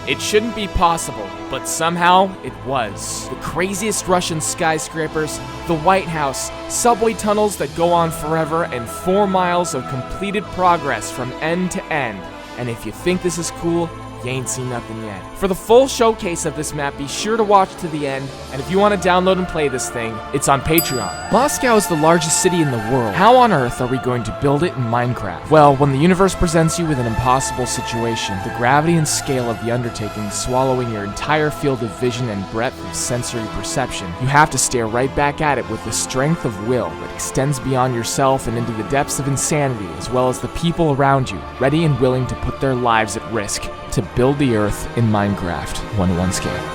It shouldn't be possible, but somehow it was. The craziest Russian skyscrapers, the White House, subway tunnels that go on forever, and 4 miles of completed progress from end to end. And if you think this is cool, you ain't seen nothing yet. For the full showcase of this map, be sure to watch to the end, and if you want to download and play this thing, it's on Patreon. Moscow is the largest city in the world. How on earth are we going to build it in Minecraft? Well, when the universe presents you with an impossible situation, the gravity and scale of the undertaking swallowing your entire field of vision and breadth of sensory perception, you have to stare right back at it with the strength of will that extends beyond yourself and into the depths of insanity, as well as the people around you, ready and willing to put their lives at risk to build the Earth in Minecraft 1:1 scale.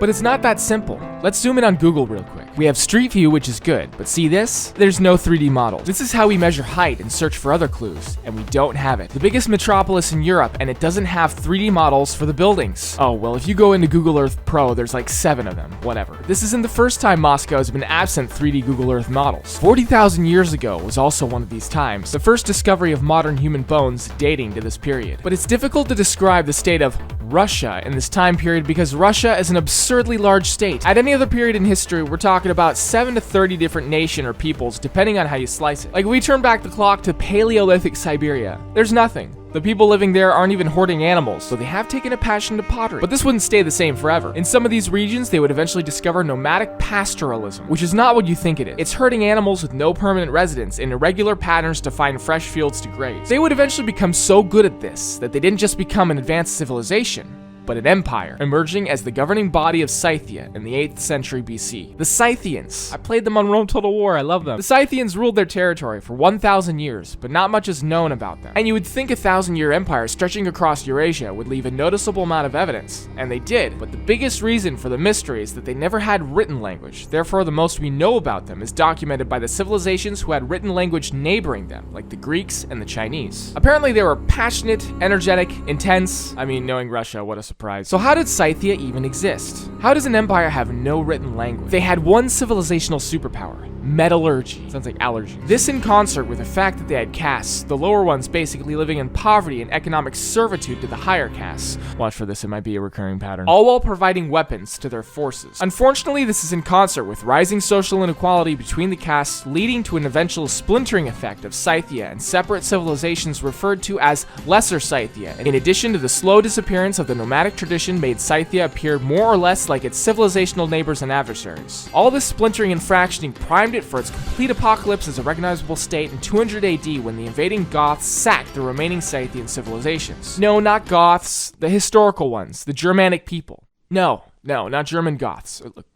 But it's not that simple. Let's zoom in on Google real quick. We have Street View, which is good, but see this? There's no 3D model. This is how we measure height and search for other clues, and we don't have it. The biggest metropolis in Europe, and it doesn't have 3D models for the buildings. Oh, well, if you go into Google Earth Pro, there's like 7 of them, whatever. This isn't the first time Moscow has been absent 3D Google Earth models. 40,000 years ago was also one of these times, the first discovery of modern human bones dating to this period. But it's difficult to describe the state of Russia in this time period because Russia is an absurdly large state. At any other period in history, we're talking about 7 to 30 different nation or peoples, depending on how you slice it. Like, we turn back the clock to Paleolithic Siberia. There's nothing. The people living there aren't even hoarding animals, so they have taken a passion to pottery. But this wouldn't stay the same forever. In some of these regions, they would eventually discover nomadic pastoralism, which is not what you think it is. It's herding animals with no permanent residence in irregular patterns to find fresh fields to graze. They would eventually become so good at this that they didn't just become an advanced civilization, but an empire, emerging as the governing body of Scythia in the 8th century BC. The Scythians. I played them on Rome Total War, I love them. The Scythians ruled their territory for 1,000 years, but not much is known about them. And you would think a 1,000-year empire stretching across Eurasia would leave a noticeable amount of evidence, and they did, but the biggest reason for the mystery is that they never had written language. Therefore, the most we know about them is documented by the civilizations who had written language neighboring them, like the Greeks and the Chinese. Apparently, they were passionate, energetic, intense. I mean, knowing Russia, what a surprise. So how did Scythia even exist? How does an empire have no written language? They had one civilizational superpower: metallurgy. Sounds like allergy. This in concert with the fact that they had castes, the lower ones basically living in poverty and economic servitude to the higher castes. Watch for this, it might be a recurring pattern. All while providing weapons to their forces. Unfortunately, this is in concert with rising social inequality between the castes, leading to an eventual splintering effect of Scythia and separate civilizations referred to as Lesser Scythia. In addition to the slow disappearance of the nomadic tradition made Scythia appear more or less like its civilizational neighbors and adversaries. All this splintering and fractioning primed it for its complete apocalypse as a recognizable state in 200 AD when the invading Goths sacked the remaining Scythian civilizations. No, not Goths, the historical ones, the Germanic people. No, not German Goths. Look,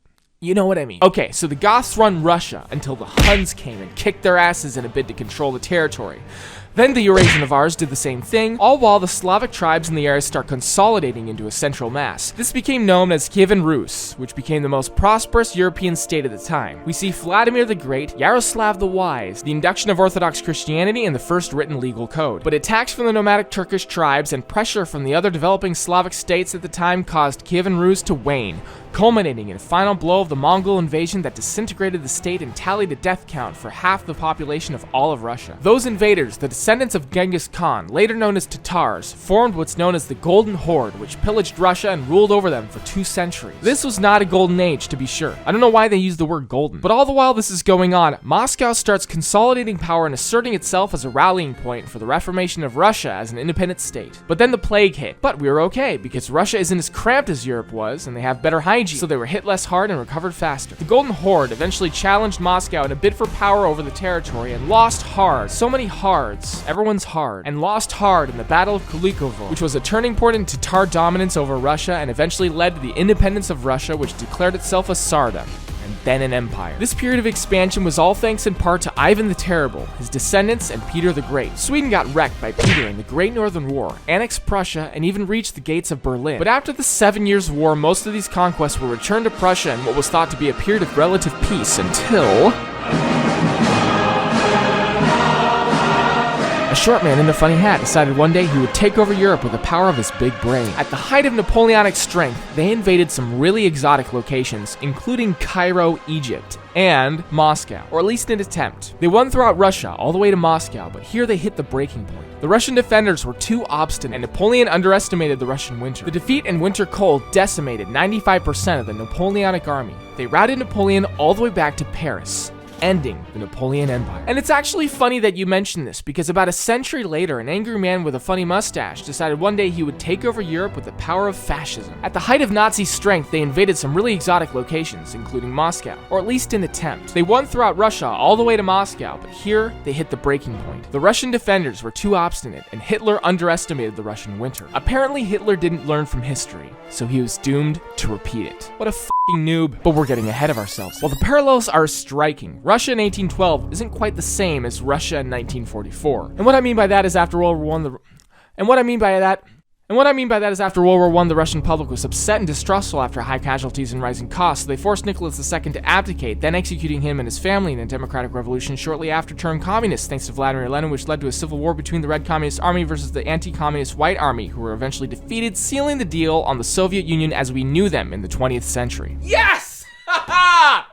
you know what I mean. Okay, so the Goths run Russia until the Huns came and kicked their asses in a bid to control the territory. Then the Eurasian Avars did the same thing, all while the Slavic tribes in the area start consolidating into a central mass. This became known as Kievan Rus, which became the most prosperous European state at the time. We see Vladimir the Great, Yaroslav the Wise, the induction of Orthodox Christianity, and the first written legal code. But attacks from the nomadic Turkish tribes and pressure from the other developing Slavic states at the time caused Kievan Rus to wane, culminating in a final blow of the Mongol invasion that disintegrated the state and tallied a death count for half the population of all of Russia. Those invaders, the descendants of Genghis Khan, later known as Tatars, formed what's known as the Golden Horde, which pillaged Russia and ruled over them for 2 centuries. This was not a golden age, to be sure. I don't know why they used the word golden. But all the while this is going on, Moscow starts consolidating power and asserting itself as a rallying point for the reformation of Russia as an independent state. But then the plague hit. But we were okay, because Russia isn't as cramped as Europe was, and they have better hygiene, so they were hit less hard and recovered faster. The Golden Horde eventually challenged Moscow in a bid for power over the territory and lost hard. So many hards. Everyone's hard. And lost hard in the Battle of Kulikovo, which was a turning point in Tatar dominance over Russia and eventually led to the independence of Russia, which declared itself a Tsardom. and then an empire. This period of expansion was all thanks in part to Ivan the Terrible, his descendants, and Peter the Great. Sweden got wrecked by Peter in the Great Northern War, annexed Prussia, and even reached the gates of Berlin. But after the 7 Years' War, most of these conquests were returned to Prussia in what was thought to be a period of relative peace until a short man in a funny hat decided one day he would take over Europe with the power of his big brain. At the height of Napoleonic strength, they invaded some really exotic locations, including Cairo, Egypt, and Moscow, or at least an attempt. They won throughout Russia, all the way to Moscow, but here they hit the breaking point. The Russian defenders were too obstinate, and Napoleon underestimated the Russian winter. The defeat and winter cold decimated 95% of the Napoleonic army. They routed Napoleon all the way back to Paris, ending the Napoleon Empire. And it's actually funny that you mention this, because about a century later, an angry man with a funny mustache decided one day he would take over Europe with the power of fascism. At the height of Nazi strength, they invaded some really exotic locations, including Moscow, or at least an attempt. They won throughout Russia all the way to Moscow, but here they hit the breaking point. The Russian defenders were too obstinate, and Hitler underestimated the Russian winter. Apparently, Hitler didn't learn from history, so he was doomed to repeat it. What a f***ing noob. But we're getting ahead of ourselves. While the parallels are striking, Russia in 1812 isn't quite the same as Russia in 1944. And what I mean by that is after World War I, the Russian public was upset and distrustful after high casualties and rising costs, so they forced Nicholas II to abdicate, then executing him and his family in a democratic revolution shortly after turned communist thanks to Vladimir Lenin, which led to a civil war between the Red Communist Army versus the anti-communist White Army, who were eventually defeated, sealing the deal on the Soviet Union as we knew them in the 20th century. Yes! Ha-ha!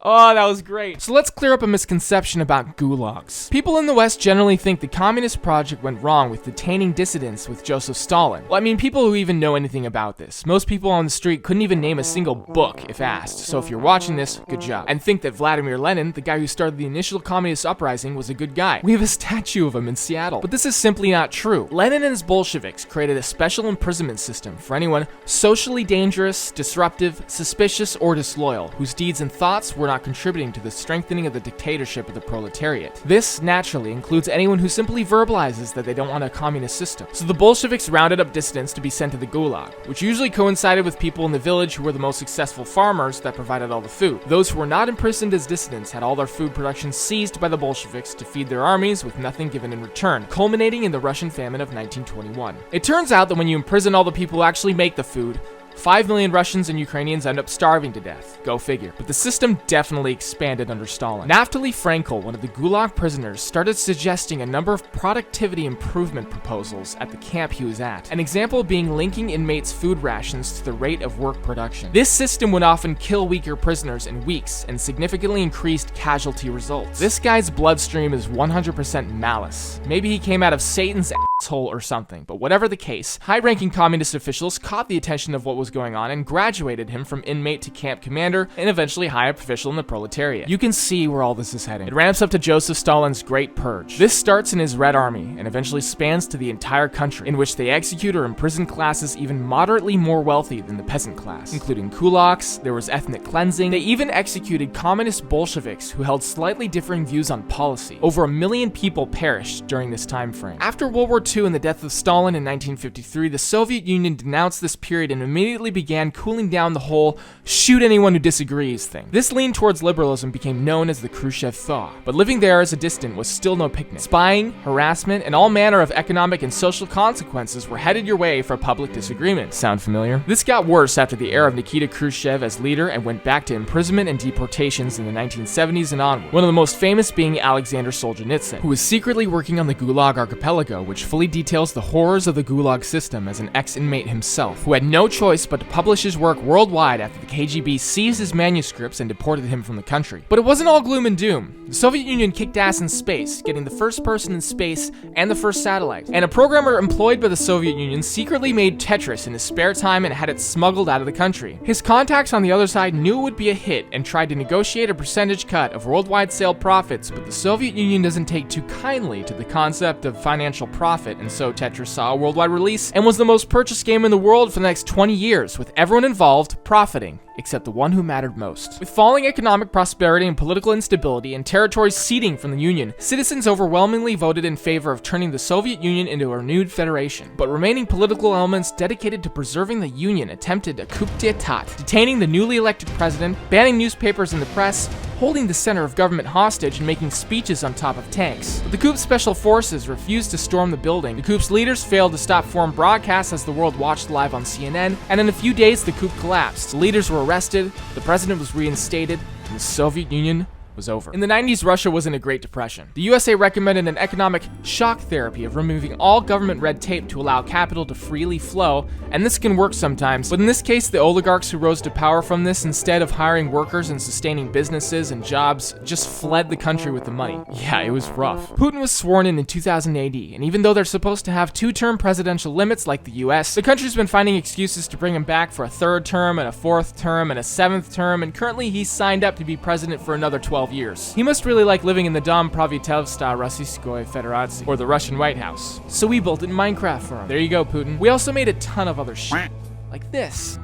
Oh, that was great. So let's clear up a misconception about gulags. People in the West generally think the communist project went wrong with detaining dissidents with Joseph Stalin. Well, I mean, people who even know anything about this. Most people on the street couldn't even name a single book if asked. So if you're watching this, good job. And think that Vladimir Lenin, the guy who started the initial communist uprising, was a good guy. We have a statue of him in Seattle. But this is simply not true. Lenin and his Bolsheviks created a special imprisonment system for anyone socially dangerous, disruptive, suspicious, or disloyal, whose deeds and thoughts were not contributing to the strengthening of the dictatorship of the proletariat. This, naturally, includes anyone who simply verbalizes that they don't want a communist system. So the Bolsheviks rounded up dissidents to be sent to the Gulag, which usually coincided with people in the village who were the most successful farmers that provided all the food. Those who were not imprisoned as dissidents had all their food production seized by the Bolsheviks to feed their armies with nothing given in return, culminating in the Russian famine of 1921. It turns out that when you imprison all the people who actually make the food, 5 million Russians and Ukrainians end up starving to death. Go figure. But the system definitely expanded under Stalin. Naftali Frankel, one of the Gulag prisoners, started suggesting a number of productivity improvement proposals at the camp he was at. An example being linking inmates' food rations to the rate of work production. This system would often kill weaker prisoners in weeks and significantly increased casualty results. This guy's bloodstream is 100% malice. Maybe he came out of Satan's asshole or something, but whatever the case, high-ranking communist officials caught the attention of what was going on and graduated him from inmate to camp commander and eventually high official in the proletariat. You can see where all this is heading. It ramps up to Joseph Stalin's Great Purge. This starts in his Red Army and eventually spans to the entire country, in which they execute or imprison classes even moderately more wealthy than the peasant class, including kulaks. There was ethnic cleansing. They even executed communist Bolsheviks who held slightly differing views on policy. Over 1 million people perished during this time frame. After World War II and the death of Stalin in 1953, the Soviet Union denounced this period and immediately began cooling down the whole shoot anyone who disagrees thing. This lean towards liberalism became known as the Khrushchev thaw, but living there as a dissident was still no picnic. Spying, harassment, and all manner of economic and social consequences were headed your way for public disagreement. Sound familiar? This got worse after the era of Nikita Khrushchev as leader and went back to imprisonment and deportations in the 1970s and onward. One of the most famous being Alexander Solzhenitsyn, who was secretly working on the Gulag Archipelago, which fully details the horrors of the Gulag system as an ex-inmate himself, who had no choice but to publish his work worldwide after the KGB seized his manuscripts and deported him from the country. But it wasn't all gloom and doom. The Soviet Union kicked ass in space, getting the first person in space and the first satellite. And a programmer employed by the Soviet Union secretly made Tetris in his spare time and had it smuggled out of the country. His contacts on the other side knew it would be a hit and tried to negotiate a percentage cut of worldwide sale profits, but the Soviet Union doesn't take too kindly to the concept of financial profit, and so Tetris saw a worldwide release and was the most purchased game in the world for the next 20 years, with everyone involved profiting except the one who mattered most. With falling economic prosperity and political instability and territories ceding from the Union, citizens overwhelmingly voted in favor of turning the Soviet Union into a renewed federation. But remaining political elements dedicated to preserving the Union attempted a coup d'etat, detaining the newly elected president, banning newspapers and the press, holding the center of government hostage and making speeches on top of tanks. But the coup's special forces refused to storm the building. The coup's leaders failed to stop foreign broadcasts as the world watched live on CNN, and in a few days the coup collapsed. The leaders were arrested, the president was reinstated, and the Soviet Union was over. In the 90s, Russia was in a Great Depression. The USA recommended an economic shock therapy of removing all government red tape to allow capital to freely flow, and this can work sometimes, but in this case, the oligarchs who rose to power from this, instead of hiring workers and sustaining businesses and jobs, just fled the country with the money. Yeah, it was rough. Putin was sworn in 2000 AD, and even though they're supposed to have two-term presidential limits like the US, the country's been finding excuses to bring him back for a third term and a fourth term and a seventh term, and currently he's signed up to be president for another 12 years. He must really like living in the Dom Pravitelstva Rossiyskoi Federacji, or the Russian White House. So we built it in Minecraft for him. There you go, Putin. We also made a ton of other shit, like this.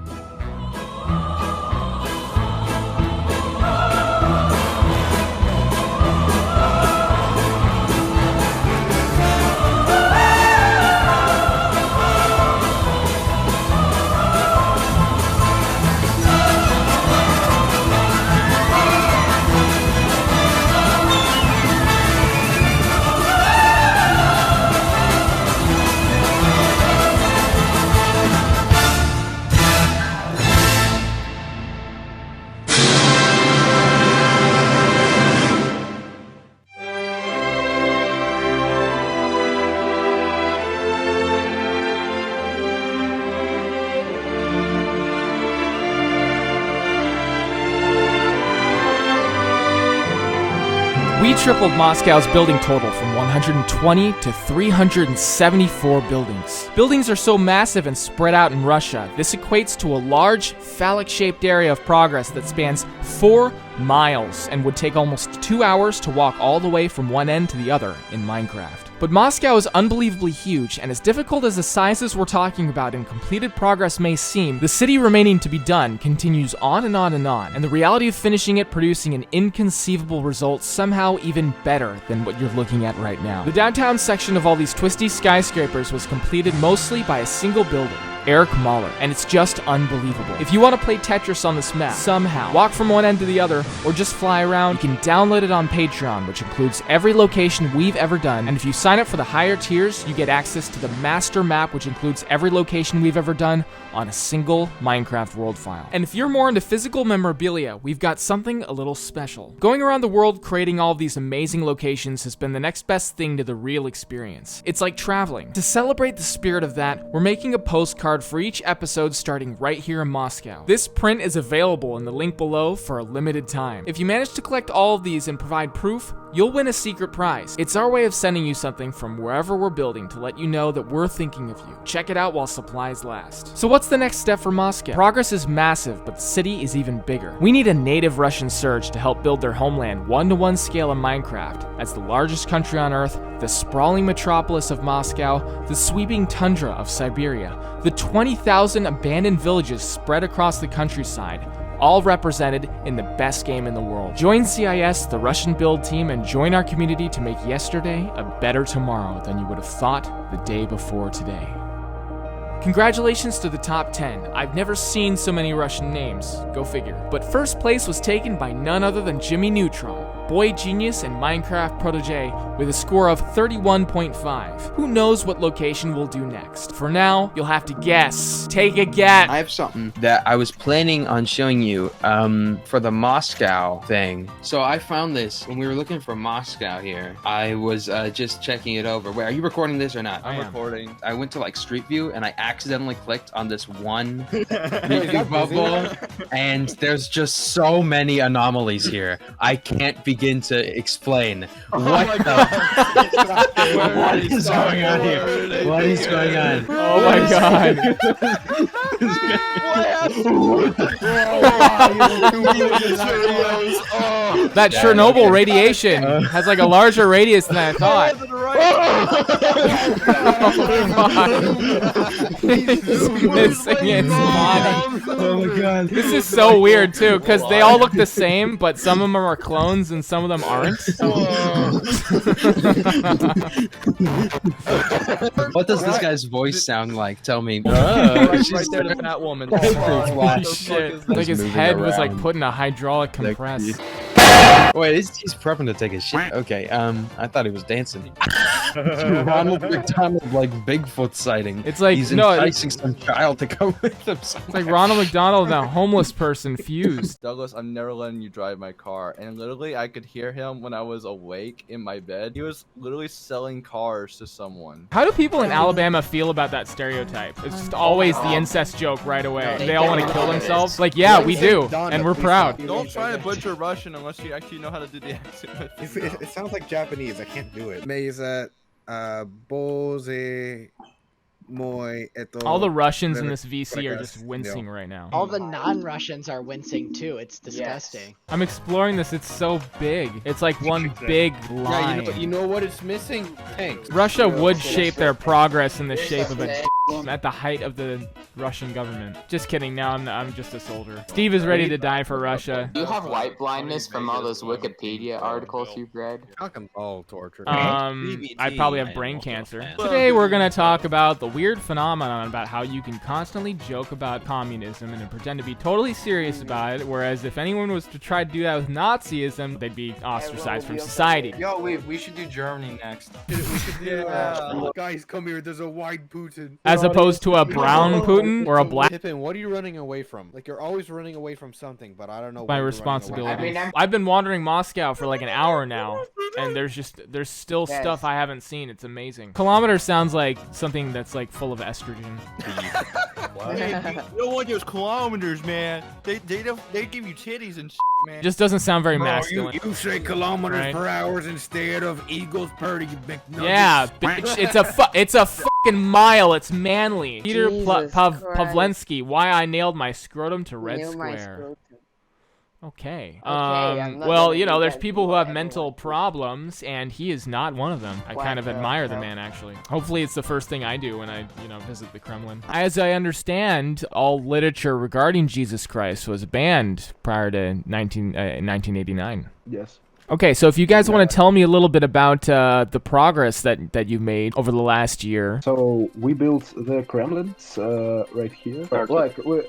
We tripled Moscow's building total from 120 to 374 buildings. Buildings are so massive and spread out in Russia, this equates to a large, phallic-shaped area of progress that spans 4 miles and would take almost 2 hours to walk all the way from one end to the other in Minecraft. But Moscow is unbelievably huge, and as difficult as the sizes we're talking about in completed progress may seem, the city remaining to be done continues on and on and on, and the reality of finishing it producing an inconceivable result somehow even better than what you're looking at right now. The downtown section of all these twisty skyscrapers was completed mostly by a single builder, Eric Mahler, and it's just unbelievable. If you want to play Tetris on this map, somehow, walk from one end to the other, or just fly around, you can download it on Patreon, which includes every location we've ever done, and if you sign up for the higher tiers, you get access to the master map, which includes every location we've ever done on a single Minecraft world file. And if you're more into physical memorabilia, we've got something a little special. Going around the world creating all of these amazing locations has been the next best thing to the real experience. It's like traveling. To celebrate the spirit of that, we're making a postcard for each episode starting right here in Moscow. This print is available in the link below for a limited time. If you manage to collect all of these and provide proof, you'll win a secret prize. It's our way of sending you something from wherever we're building to let you know that we're thinking of you. Check it out while supplies last. So what's the next step for Moscow? Progress is massive, but the city is even bigger. We need a native Russian surge to help build their homeland 1-to-1 scale in Minecraft. As the largest country on Earth, the sprawling metropolis of Moscow, the sweeping tundra of Siberia, the 20,000 abandoned villages spread across the countryside, all represented in the best game in the world. Join CIS, the Russian build team, and join our community to make yesterday a better tomorrow than you would have thought the day before today. Congratulations to the top 10. I've never seen so many Russian names, go figure. But first place was taken by none other than Jimmy Neutron, boy genius and Minecraft protege, with a score of 31.5. Who knows what location we'll do next? For now, you'll have to guess. Take a guess. I have something that I was planning on showing you for the Moscow thing. So I found this when we were looking for Moscow here. I was just checking it over. Wait, are you recording this or not? I'm recording. I went to like Street View and I accidentally clicked on this one preview bubble, and there's just so many anomalies here. I can't begin to explain what is going on here. What is going on? Oh my god. That Chernobyl radiation has like a larger radius than I thought. He's missing his body. Oh my god. This is so weird too, because they all look the same, but some of them are clones and some of them aren't. What does this guy's voice sound like? Tell me. Right there to that woman. Holy shit. Like his head was like put in a hydraulic compress. Wait, he's prepping to take a shit. Okay, I thought he was dancing. Ronald McDonald, like Bigfoot sighting. It's like, he's no, enticing some child to come with him. It's like Ronald McDonald and a homeless person fused. Douglas, I'm never letting you drive my car. And literally, I could hear him when I was awake in my bed. He was literally selling cars to someone. How do people in Alabama feel about that stereotype? It's just always the incest joke right away. They all want to kill themselves. Like, yeah, we do, and we're proud. Don't try to butcher Russian unless you actually know how to do the accent. It sounds like Japanese. I can't do it. Meza, Boze, Moy, Eto. All the Russians in this VC are just wincing right now. All the non-Russians are wincing too. It's disgusting. I'm exploring this. It's so big. It's like one big line. Yeah, you know what it's missing? Tanks. Russia would shape their progress in the shape of a at the height of the Russian government. Just kidding. Now I'm just a soldier. Steve is ready to die for Russia. Do you have white blindness from all those Wikipedia articles you've read? Alcohol torture. I probably have brain cancer. Today we're gonna talk about the weird phenomenon about how you can constantly joke about communism and then pretend to be totally serious about it, whereas if anyone was to try to do that with Nazism, they'd be ostracized from society. Yo, we should do Germany next. We should do, guys, come here. There's a white Putin. As opposed to a brown Putin or a black. Pippen, what are you running away from? Like, you're always running away from something, but I don't know. My responsibility. I've been wandering Moscow for like an hour now, and there's still stuff I haven't seen. It's amazing. Kilometer sounds like something that's like full of estrogen. You don't want those kilometers, man. They give you titties and shit, man. Just doesn't sound very masculine. You say kilometers Right. per hour instead of Eagles per, you big nuggets. Yeah, bitch, it's a fucking mile. It's manly. Peter Pavlensky, why I nailed my scrotum to Red Square. Okay. Well, you know, there's people who have mental problems, and he is not one of them. I kind of admire the man, actually. Hopefully, it's the first thing I do when I, visit the Kremlin. As I understand, all literature regarding Jesus Christ was banned prior to 1989. Yes. Okay, so if you guys want to tell me a little bit about the progress that you've made over the last year. So we built the Kremlins right here. Like we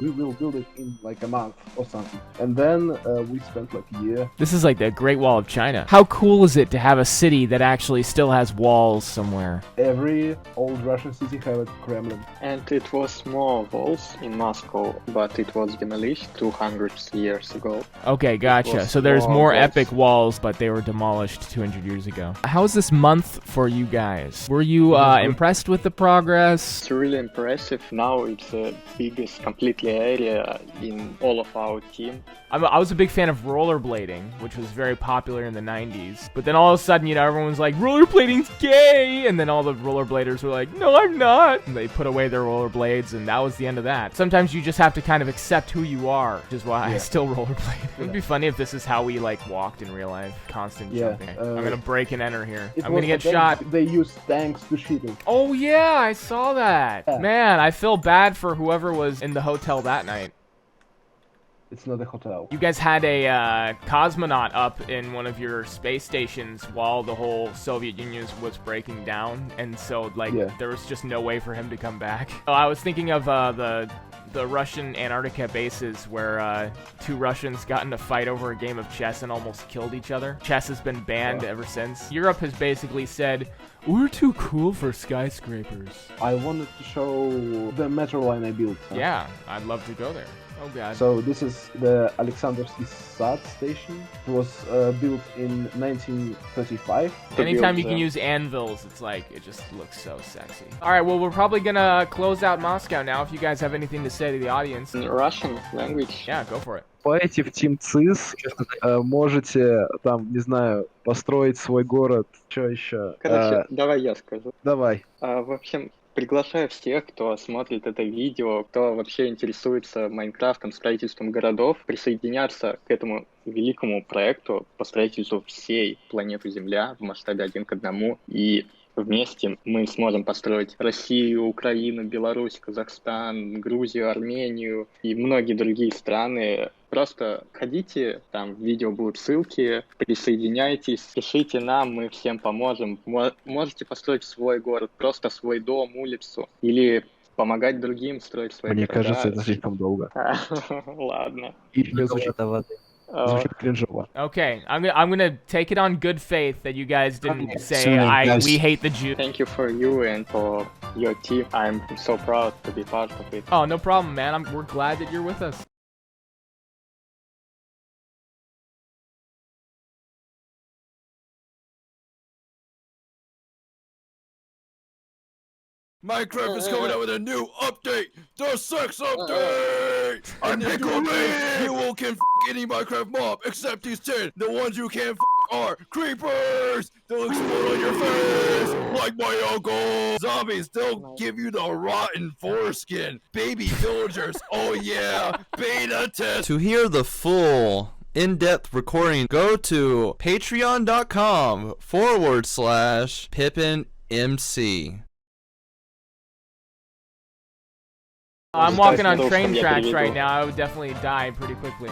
will build it in like a month or something, and then we spent like a year. This is like the Great Wall of China. How cool is it to have a city that actually still has walls somewhere? Every old Russian city has a Kremlin. And it was more walls in Moscow, but it was demolished 200 years ago. Okay, gotcha. So there's more epic walls, but they were demolished 200 years ago. How's this month for you guys? Were you impressed with the progress? It's really impressive. Now it's the biggest completely area in all of our team. I was a big fan of rollerblading, which was very popular in the 90s. But then all of a sudden, everyone was like, rollerblading's gay! And then all the rollerbladers were like, no, I'm not! And they put away their rollerblades, and that was the end of that. Sometimes you just have to kind of accept who you are, which is why I still rollerblade. It would be funny if this is how we, walked in real life. Constant jumping. I'm gonna break and enter here. I'm gonna get shot. They use tanks to shoot it. Oh, yeah, I saw that. Yeah. Man, I feel bad for whoever was in the hotel that night. It's not a hotel. You guys had a cosmonaut up in one of your space stations while the whole Soviet Union was breaking down, and so there was just no way for him to come back. I was thinking of the Russian Antarctica bases where two Russians got in a fight over a game of chess and almost killed each other. Chess has been banned ever since. Europe has basically said, we're too cool for skyscrapers. I wanted to show the metro line I built. Yeah, I'd love to go there. Oh god. So this is the Alexandrovsky Sad station. It was built in 1935. Anytime you can use anvils, it's like, it just looks so sexy. Alright, well, we're probably gonna close out Moscow now if you guys have anything to say to the audience. In Russian language. Yeah, go for it. Вступаете в Team CIS, можете там, не знаю, построить свой город, что еще? Короче, давай я скажу. Давай. В общем, Приглашаю всех, кто смотрит это видео, кто вообще интересуется Майнкрафтом, строительством городов, присоединяться к этому великому проекту по строительству всей планеты Земля в масштабе 1 к 1. И вместе мы сможем построить Россию, Украину, Беларусь, Казахстан, Грузию, Армению и многие другие страны. Просто ходите, там в видео будут ссылки, присоединяйтесь, пишите нам, мы всем поможем. Можете построить свой город, просто свой дом, улицу, или помогать другим строить свои Мне города. кажется, это слишком долго. Ладно. И звучит кринжово. Okay, I'm gonna take it on good faith that you guys didn't say Sorry, we hate the Jews. Thank you for you and for your team. I'm so proud to be part of it. Oh, no problem, man. We're glad that you're with us. Minecraft is coming out with a new update, the sex update! And in new update, you can f any Minecraft mob except these 10. The ones you can't f are creepers! They'll explode on your face, like my uncle! Zombies, they'll give you the rotten foreskin. Baby villagers, oh yeah, beta test! To hear the full in-depth recording, go to patreon.com/PippenMC. I'm walking on Guys, train я tracks переведу. right now. I would definitely die pretty quickly.